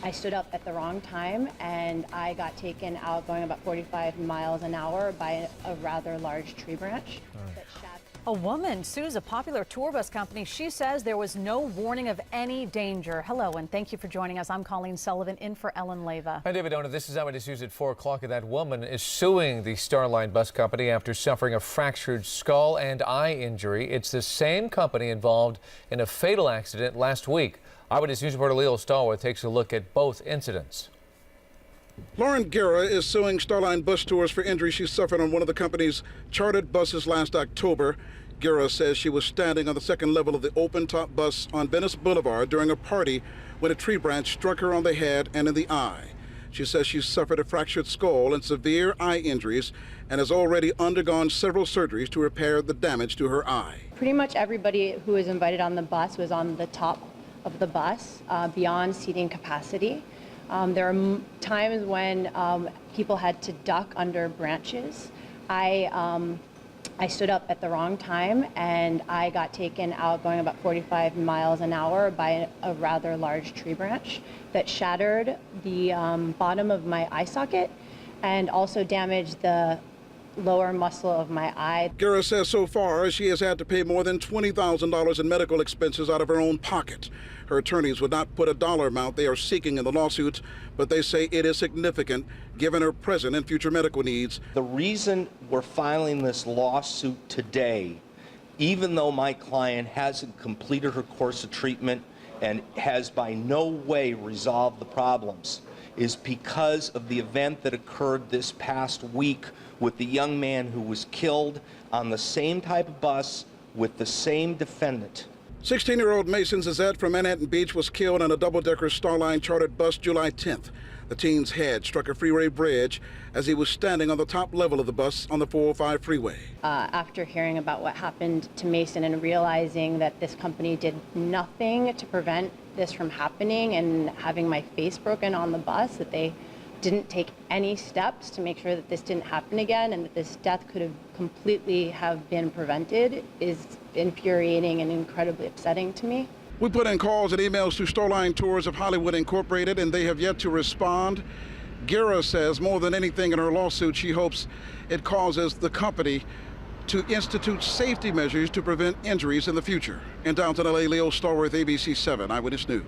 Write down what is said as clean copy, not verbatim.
I stood up at the wrong time and I got taken out going about 45 miles an hour by a rather large tree branch that shattered. A woman sues a popular tour bus company. She says there was no warning of any danger. Hello, and thank you for joining us. I'm Colleen Sullivan in for Ellen Leyva. Hi, David Ona. This is Eyewitness News at 4 o'clock. And that woman is suing the Starline bus company after suffering a fractured skull and eye injury. It's the same company involved in a fatal accident last week. Eyewitness News reporter Leo Stallworth takes a look at both incidents. Lauren Guerra is suing Starline Bus Tours for injuries she suffered on one of the company's chartered buses last October. Guerra says she was standing on the second level of the open-top bus on Venice Boulevard during a party when a tree branch struck her on the head and in the eye. She says she suffered a fractured skull and severe eye injuries and has already undergone several surgeries to repair the damage to her eye. Pretty much everybody who was invited on the bus was on the top of the bus, beyond seating capacity. There are times when people had to duck under branches. I stood up at the wrong time and I got taken out going about 45 miles an hour by a rather large tree branch that shattered the bottom of my eye socket and also damaged the lower muscle of my eye. Guerra says so far she has had to pay more than $20,000 in medical expenses out of her own pocket. Her attorneys would not put a dollar amount they are seeking in the lawsuit, but they say it is significant given her present and future medical needs. The reason we're filing this lawsuit today, even though my client hasn't completed her course of treatment and has by no way resolved the problems, is because of the event that occurred this past week with the young man who was killed on the same type of bus with the same defendant. 16-year-old Mason Zizette from Manhattan Beach was killed on a double-decker Starline chartered bus July 10th. The teen's head struck a freeway bridge as he was standing on the top level of the bus on the 405 freeway. After hearing about what happened to Mason and realizing that this company did nothing to prevent this from happening and having my face broken on the bus, that they didn't take any steps to make sure that this didn't happen again and that this death could have completely have been prevented, is infuriating and incredibly upsetting to me. We put in calls and emails to Starline Tours of Hollywood Incorporated, and they have yet to respond. Guerra says more than anything in her lawsuit, she hopes it causes the company to institute safety measures to prevent injuries in the future. In downtown LA, Leo Stallworth, ABC 7 Eyewitness News.